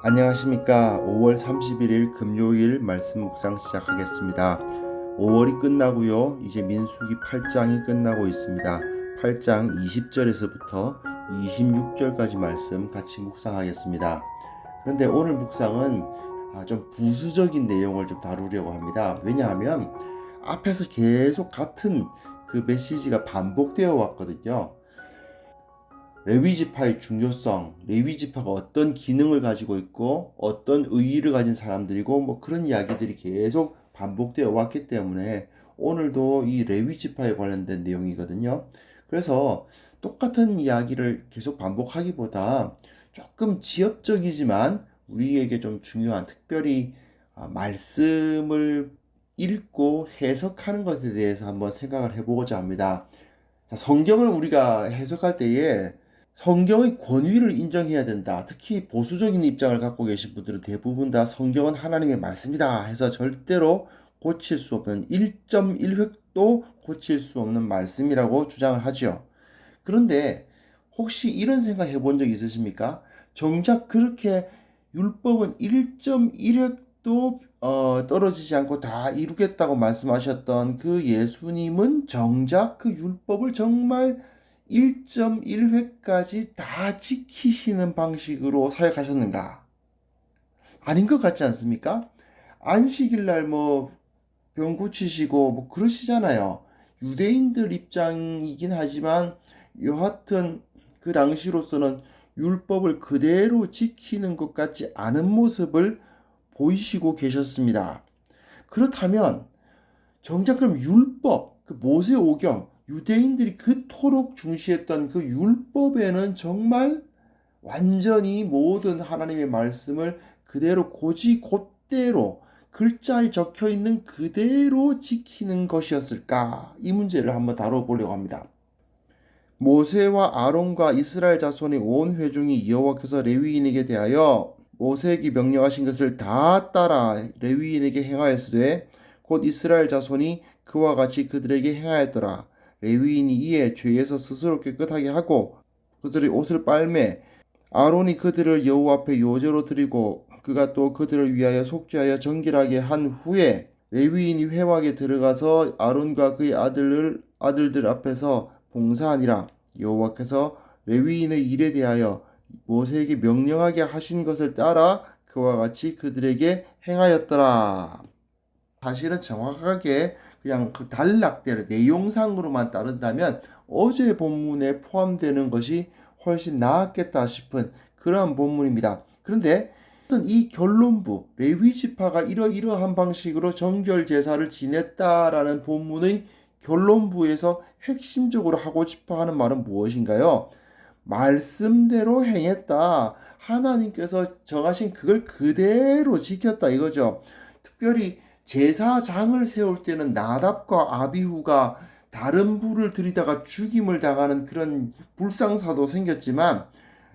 안녕하십니까. 5월 31일 금요일 말씀 묵상 시작하겠습니다. 5월이 끝나고요. 이제 민수기 8장이 끝나고 있습니다. 8장 20절에서부터 26절까지 말씀 같이 묵상하겠습니다. 그런데 오늘 묵상은 좀 부수적인 내용을 좀 다루려고 합니다. 왜냐하면 앞에서 계속 같은 그 메시지가 반복되어 왔거든요. 레위지파의 중요성, 레위지파가 어떤 기능을 가지고 있고 어떤 의의를 가진 사람들이고 뭐 그런 이야기들이 계속 반복되어 왔기 때문에 오늘도 이 레위지파에 관련된 내용이거든요. 그래서 똑같은 이야기를 계속 반복하기보다 조금 지엽적이지만 우리에게 좀 중요한 특별히 말씀을 읽고 해석하는 것에 대해서 한번 생각을 해보고자 합니다. 자, 성경을 우리가 해석할 때에 성경의 권위를 인정해야 된다. 특히 보수적인 입장을 갖고 계신 분들은 대부분 다 성경은 하나님의 말씀이다 해서 절대로 고칠 수 없는 1.1획도 고칠 수 없는 말씀이라고 주장을 하죠. 그런데 혹시 이런 생각 해본 적 있으십니까? 정작 그렇게 율법은 1.1획도 떨어지지 않고 다 이루겠다고 말씀하셨던 그 예수님은 정작 그 율법을 정말 1.1회까지 다 지키시는 방식으로 사역하셨는가? 아닌 것 같지 않습니까? 안식일 날 뭐 병 고치시고 뭐 그러시잖아요. 유대인들 입장이긴 하지만 여하튼 그 당시로서는 율법을 그대로 지키는 것 같지 않은 모습을 보이시고 계셨습니다. 그렇다면 정작 그럼 율법, 그 모세오경, 유대인들이 그토록 중시했던 그 율법에는 정말 완전히 모든 하나님의 말씀을 그대로 곧대로 글자에 적혀 있는 그대로 지키는 것이었을까? 이 문제를 한번 다뤄보려고 합니다. 모세와 아론과 이스라엘 자손의 온 회중이 여호와께서 레위인에게 대하여 모세에게 명령하신 것을 다 따라 레위인에게 행하였으되 곧 이스라엘 자손이 그와 같이 그들에게 행하였더라. 레위인이 이에 죄에서 스스로 깨끗하게 하고 그들의 옷을 빨매 아론이 그들을 여호와 앞에 요제로 드리고 그가 또 그들을 위하여 속죄하여 정결하게 한 후에 레위인이 회막에 들어가서 아론과 그의 아들들 앞에서 봉사하니라. 여호와께서 레위인의 일에 대하여 모세에게 명령하게 하신 것을 따라 그와 같이 그들에게 행하였더라. 사실은 정확하게 그냥 그 단락대로 내용상으로만 따른다면 어제 본문에 포함되는 것이 훨씬 나았겠다 싶은 그러한 본문입니다. 그런데 이 결론부 레위 지파가 이러이러한 방식으로 정결 제사를 지냈다라는 본문의 결론부에서 핵심적으로 하고 싶어 하는 말은 무엇인가요? 말씀대로 행했다. 하나님께서 정하신 그걸 그대로 지켰다 이거죠. 특별히 제사장을 세울 때는 나답과 아비후가 다른 불을 들이다가 죽임을 당하는 그런 불상사도 생겼지만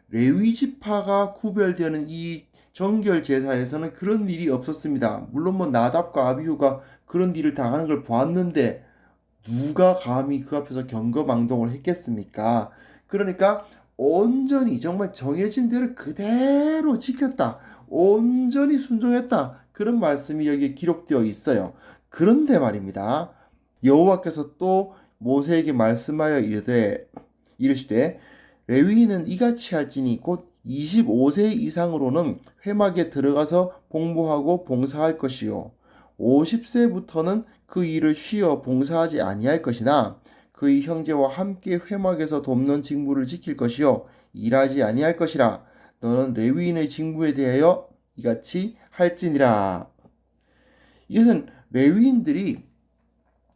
레위 지파가 구별되는 이 정결 제사에서는 그런 일이 없었습니다. 물론 뭐 나답과 아비후가 그런 일을 당하는 걸 보았는데 누가 감히 그 앞에서 경거망동을 했겠습니까? 그러니까 온전히 정말 정해진 대로 그대로 지켰다. 온전히 순종했다. 그런 말씀이 여기에 기록되어 있어요. 그런데 말입니다. 여호와께서 또 모세에게 말씀하여 이르시되 레위인은 이같이 할지니 곧 25세 이상으로는 회막에 들어가서 봉부하고 봉사할 것이요 50세부터는 그 일을 쉬어 봉사하지 아니할 것이나 그의 형제와 함께 회막에서 돕는 직무를 지킬 것이요 일하지 아니할 것이라. 너는 레위인의 직무에 대하여 이같이 할지니라. 이것은 레위인들이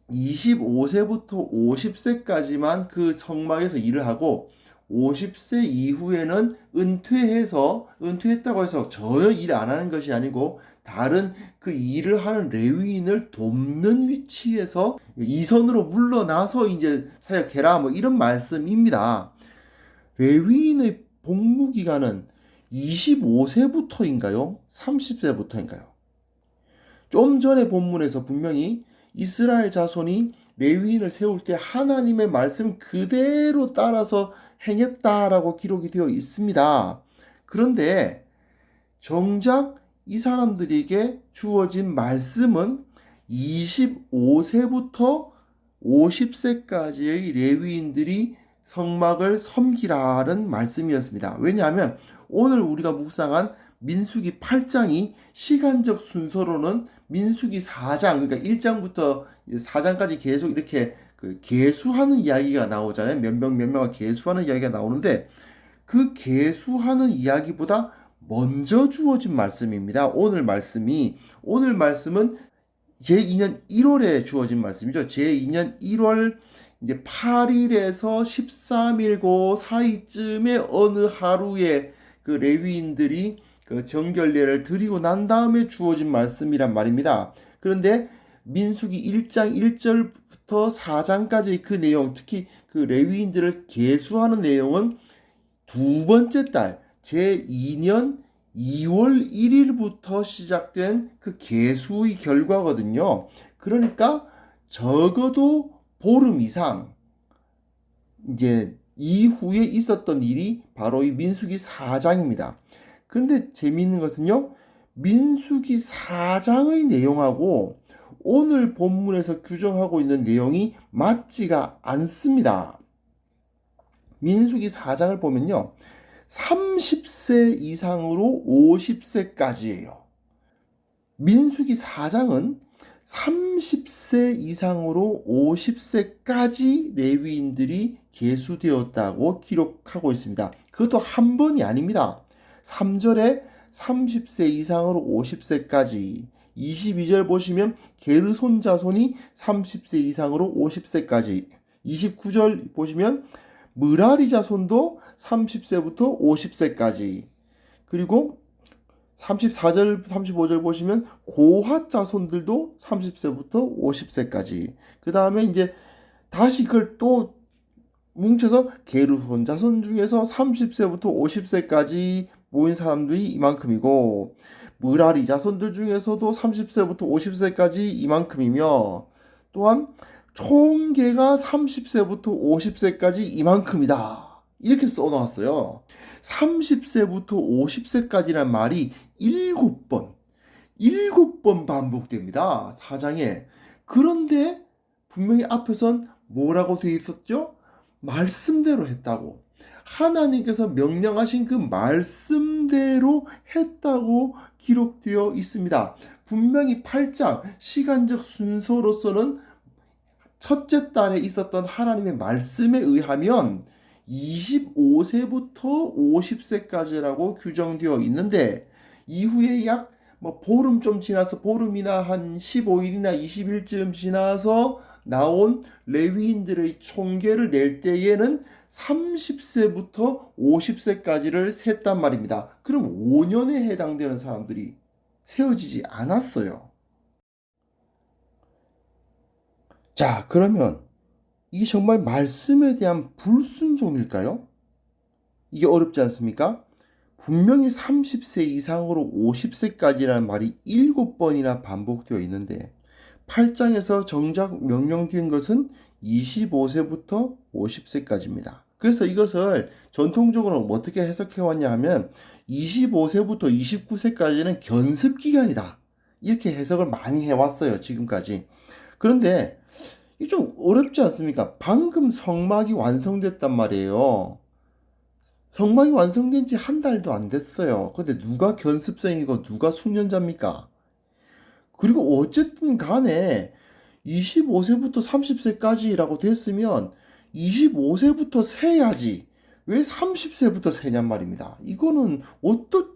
25세부터 50세까지만 그 성막에서 일을 하고 50세 이후에는 은퇴했다고 해서 전혀 일 안 하는 것이 아니고 다른 그 일을 하는 레위인을 돕는 위치에서 이선으로 물러나서 이제 사역해라 뭐 이런 말씀입니다. 레위인의 복무 기간은 25세부터인가요? 30세부터인가요? 좀 전에 본문에서 분명히 이스라엘 자손이 레위인을 세울 때 하나님의 말씀 그대로 따라서 행했다라고 기록이 되어 있습니다. 그런데 정작 이 사람들에게 주어진 말씀은 25세부터 50세까지의 레위인들이 성막을 섬기라는 말씀이었습니다. 왜냐하면 오늘 우리가 묵상한 민수기 8장이 시간적 순서로는 민수기 4장, 그러니까 1장부터 4장까지 계속 이렇게 계수하는 이야기가 나오잖아요. 몇 명을 계수하는 이야기가 나오는데 그 계수하는 이야기보다 먼저 주어진 말씀입니다. 오늘 말씀은 제2년 1월에 주어진 말씀이죠. 제2년 1월 이제 8일에서 13일 그 사이쯤에 어느 하루에 그 레위인들이 그 정결례를 드리고 난 다음에 주어진 말씀이란 말입니다. 그런데 민수기 1장 1절부터 4장까지의 그 내용, 특히 그 레위인들을 계수하는 내용은 두 번째 달 제2년 2월 1일부터 시작된 그 계수의 결과거든요. 그러니까 적어도 보름 이상 이제 이후에 있었던 일이 바로 이 민수기 4장입니다. 그런데 재미있는 것은요, 민수기 4장의 내용하고 오늘 본문에서 규정하고 있는 내용이 맞지가 않습니다. 민수기 4장을 보면요, 30세 이상으로 50세까지예요. 민수기 4장은 30세 이상으로 50세까지 레위인들이 계수되었다고 기록하고 있습니다. 그것도 한 번이 아닙니다. 3절에 30세 이상으로 50세까지, 22절 보시면 게르손 자손이 30세 이상으로 50세까지, 29절 보시면 므라리 자손도 30세부터 50세까지, 그리고 34절, 35절 보시면 고핫 자손들도 30세부터 50세까지. 그 다음에 이제 다시 그걸 또 뭉쳐서 게르손 자손 중에서 30세부터 50세까지 모인 사람들이 이만큼이고, 므라리 자손들 중에서도 30세부터 50세까지 이만큼이며, 또한 총계가 30세부터 50세까지 이만큼이다. 이렇게 써놓았어요. 30세부터 50세까지란 말이 7번 반복됩니다. 4장에. 그런데 분명히 앞에선 뭐라고 되어 있었죠? 말씀대로 했다고. 하나님께서 명령하신 그 말씀대로 했다고 기록되어 있습니다. 분명히 8장 시간적 순서로서는 첫째 달에 있었던 하나님의 말씀에 의하면 25세부터 50세까지라고 규정되어 있는데, 이후에 약 보름 좀 지나서, 보름이나 한 15일이나 20일쯤 지나서 나온 레위인들의 총계를 낼 때에는 30세부터 50세까지를 셌단 말입니다. 그럼 5년에 해당되는 사람들이 세워지지 않았어요. 자, 그러면 이게 정말 말씀에 대한 불순종일까요? 이게 어렵지 않습니까? 분명히 30세 이상으로 50세까지라는 말이 7번이나 반복되어 있는데 8장에서 정작 명령된 것은 25세부터 50세까지입니다. 그래서 이것을 전통적으로 어떻게 해석해 왔냐 하면 25세부터 29세까지는 견습기간이다. 이렇게 해석을 많이 해왔어요, 지금까지. 그런데 이게 좀 어렵지 않습니까? 방금 성막이 완성됐단 말이에요. 성막이 완성된 지 한 달도 안 됐어요. 근데 누가 견습생이고 누가 숙련자입니까? 그리고 어쨌든 간에 25세부터 30세까지라고 됐으면 25세부터 세야지. 왜 30세부터 세냔 말입니다. 이거는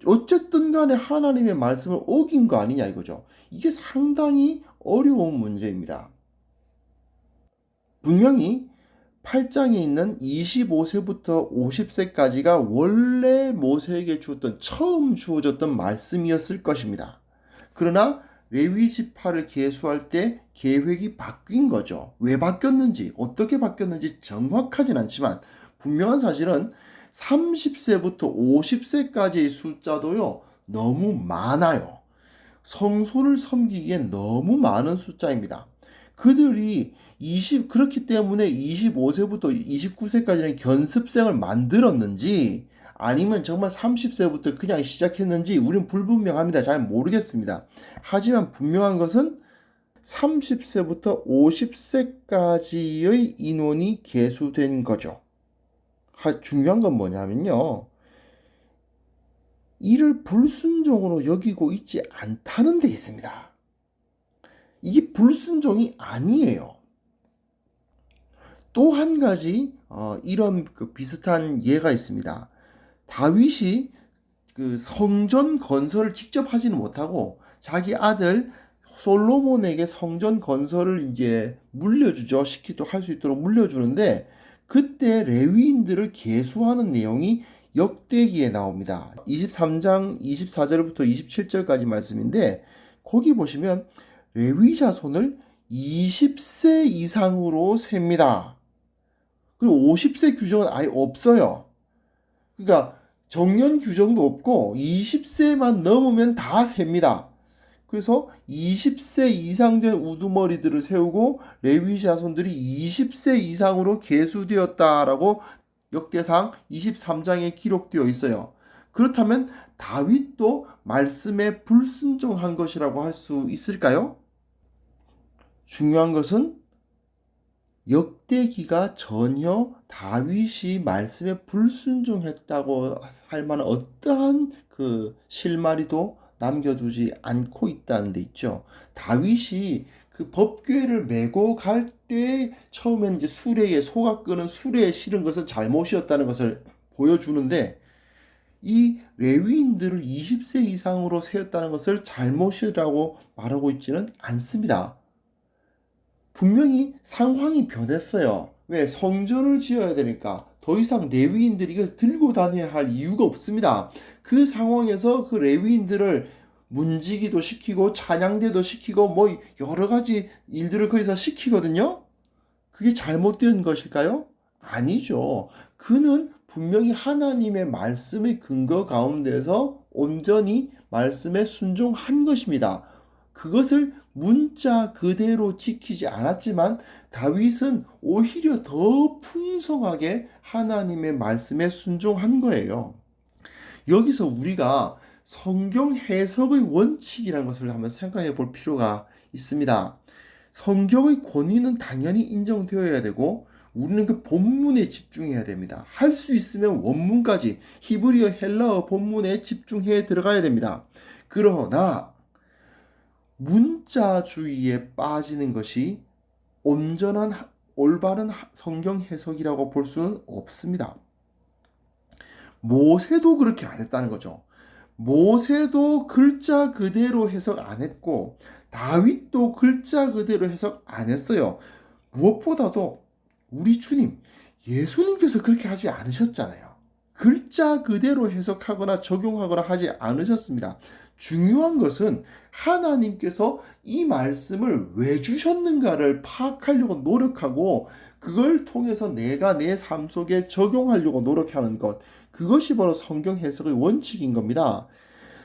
어쨌든 간에 하나님의 말씀을 어긴 거 아니냐 이거죠. 이게 상당히 어려운 문제입니다. 분명히 8장에 있는 25세부터 50세까지가 원래 모세에게 주었던, 처음 주어졌던 말씀이었을 것입니다. 그러나 레위 지파를 계수할 때 계획이 바뀐 거죠. 왜 바뀌었는지, 어떻게 바뀌었는지 정확하진 않지만 분명한 사실은 30세부터 50세까지의 숫자도요, 너무 많아요. 성소를 섬기기엔 너무 많은 숫자입니다. 그들이 그렇기 때문에 25세부터 29세까지는 견습생을 만들었는지 아니면 정말 30세부터 그냥 시작했는지 우린 불분명합니다. 잘 모르겠습니다. 하지만 분명한 것은 30세부터 50세까지의 인원이 계수된 거죠. 중요한 건 뭐냐면요. 이를 불순종으로 여기고 있지 않다는 데 있습니다. 이게 불순종이 아니에요. 또 한 가지 이런 비슷한 예가 있습니다. 다윗이 그 성전 건설을 직접 하지는 못하고 자기 아들 솔로몬에게 성전 건설을 이제 물려주죠. 시키도 할 수 있도록 물려주는데 그때 레위인들을 계수하는 내용이 역대기에 나옵니다. 23장 24절부터 27절까지 말씀인데 거기 보시면 레위 자손을 20세 이상으로 셉니다. 그리고 50세 규정은 아예 없어요. 그러니까 정년 규정도 없고 20세만 넘으면 다 셉니다. 그래서 20세 이상 된 우두머리들을 세우고 레위 자손들이 20세 이상으로 계수되었다라고 역대상 23장에 기록되어 있어요. 그렇다면 다윗도 말씀에 불순종한 것이라고 할 수 있을까요? 중요한 것은 역대기가 전혀 다윗이 말씀에 불순종했다고 할 만한 어떠한 그 실마리도 남겨두지 않고 있다는 데 있죠. 다윗이 그 법궤를 메고 갈 때 처음에는 이제 수레에 소가 끄는 수레에 실은 것은 잘못이었다는 것을 보여주는데 이 레위인들을 20세 이상으로 세웠다는 것을 잘못이라고 말하고 있지는 않습니다. 분명히 상황이 변했어요. 왜? 성전을 지어야 되니까 더 이상 레위인들이 이걸 들고 다녀야 할 이유가 없습니다. 그 상황에서 그 레위인들을 문지기도 시키고 찬양대도 시키고 뭐 여러 가지 일들을 거기서 시키거든요. 그게 잘못된 것일까요? 아니죠. 그는 분명히 하나님의 말씀의 근거 가운데서 온전히 말씀에 순종한 것입니다. 그것을 문자 그대로 지키지 않았지만 다윗은 오히려 더 풍성하게 하나님의 말씀에 순종한 거예요. 여기서 우리가 성경 해석의 원칙이라는 것을 한번 생각해 볼 필요가 있습니다. 성경의 권위는 당연히 인정되어야 되고 우리는 그 본문에 집중해야 됩니다. 할 수 있으면 원문까지 히브리어 헬라어 본문에 집중해 들어가야 됩니다. 그러나 문자주의에 빠지는 것이 온전한 올바른 성경 해석이라고 볼 수는 없습니다. 모세도 그렇게 안 했다는 거죠. 모세도 글자 그대로 해석 안 했고 다윗도 글자 그대로 해석 안 했어요. 무엇보다도 우리 주님, 예수님께서 그렇게 하지 않으셨잖아요. 글자 그대로 해석하거나 적용하거나 하지 않으셨습니다. 중요한 것은 하나님께서 이 말씀을 왜 주셨는가를 파악하려고 노력하고 그걸 통해서 내가 내 삶 속에 적용하려고 노력하는 것, 그것이 바로 성경 해석의 원칙인 겁니다.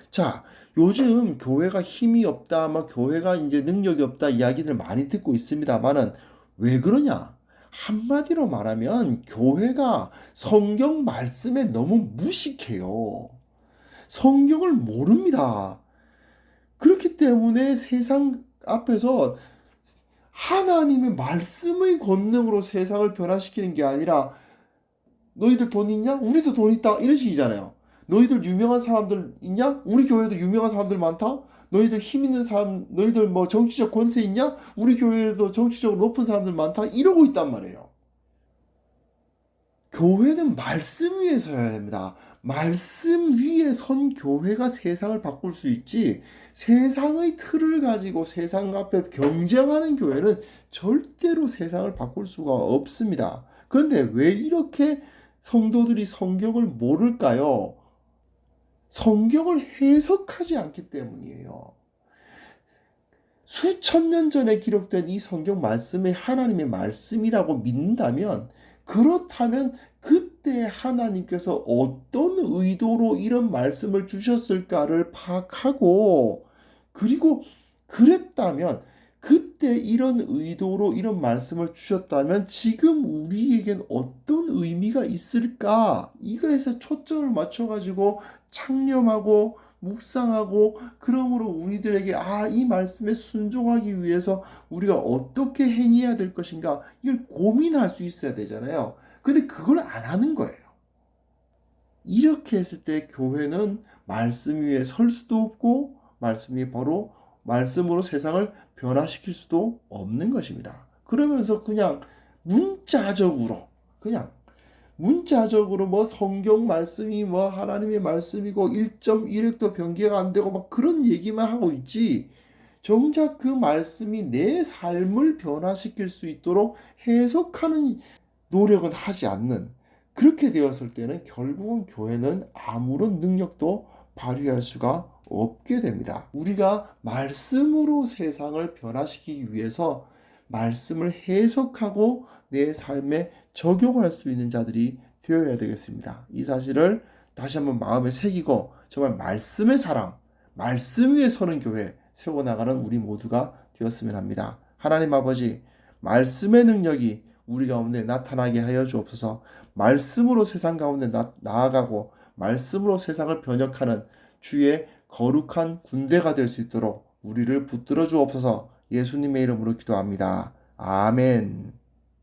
자, 요즘 교회가 힘이 없다, 교회가 이제 능력이 없다 이야기를 많이 듣고 있습니다만은 왜 그러냐? 한마디로 말하면 교회가 성경 말씀에 너무 무식해요. 성경을 모릅니다. 그렇기 때문에 세상 앞에서 하나님의 말씀의 권능으로 세상을 변화시키는 게 아니라 너희들 돈 있냐? 우리도 돈 있다. 이런 식이잖아요. 너희들 유명한 사람들 있냐? 우리 교회도 유명한 사람들 많다. 너희들 힘 있는 사람, 너희들 뭐 정치적 권세 있냐? 우리 교회에도 정치적으로 높은 사람들 많다. 이러고 있단 말이에요. 교회는 말씀 위에 서야 됩니다. 말씀 위에 선 교회가 세상을 바꿀 수 있지, 세상의 틀을 가지고 세상 앞에 경쟁하는 교회는 절대로 세상을 바꿀 수가 없습니다. 그런데 왜 이렇게 성도들이 성경을 모를까요? 성경을 해석하지 않기 때문이에요. 수천 년 전에 기록된 이 성경 말씀이 하나님의 말씀이라고 믿는다면, 그렇다면 그때 하나님께서 어떤 의도로 이런 말씀을 주셨을까를 파악하고, 그리고 그랬다면 그때 이런 의도로 이런 말씀을 주셨다면 지금 우리에겐 어떤 의미가 있을까? 이거에서 초점을 맞춰가지고 창념하고 묵상하고 그러므로 우리들에게 이 말씀에 순종하기 위해서 우리가 어떻게 행해야 될 것인가 이걸 고민할 수 있어야 되잖아요. 근데 그걸 안 하는 거예요. 이렇게 했을 때 교회는 말씀 위에 설 수도 없고 말씀 위에 바로 말씀으로 세상을 변화시킬 수도 없는 것입니다. 그러면서 문자적으로 그냥 문자적으로 뭐 성경 말씀이 뭐 하나님의 말씀이고 1.1획도 변개가 안 되고 막 그런 얘기만 하고 있지. 정작 그 말씀이 내 삶을 변화시킬 수 있도록 해석하는 노력은 하지 않는 그렇게 되었을 때는 결국은 교회는 아무런 능력도 발휘할 수가 없게 됩니다. 우리가 말씀으로 세상을 변화시키기 위해서 말씀을 해석하고 내 삶에 적용할 수 있는 자들이 되어야 되겠습니다. 이 사실을 다시 한번 마음에 새기고 정말 말씀의 사랑, 말씀 위에 서는 교회 세워나가는 우리 모두가 되었으면 합니다. 하나님 아버지, 말씀의 능력이 우리 가운데 나타나게 하여 주옵소서. 말씀으로 세상 가운데 나아가고 말씀으로 세상을 변혁하는 주의 거룩한 군대가 될 수 있도록 우리를 붙들어 주옵소서. 예수님의 이름으로 기도합니다. 아멘.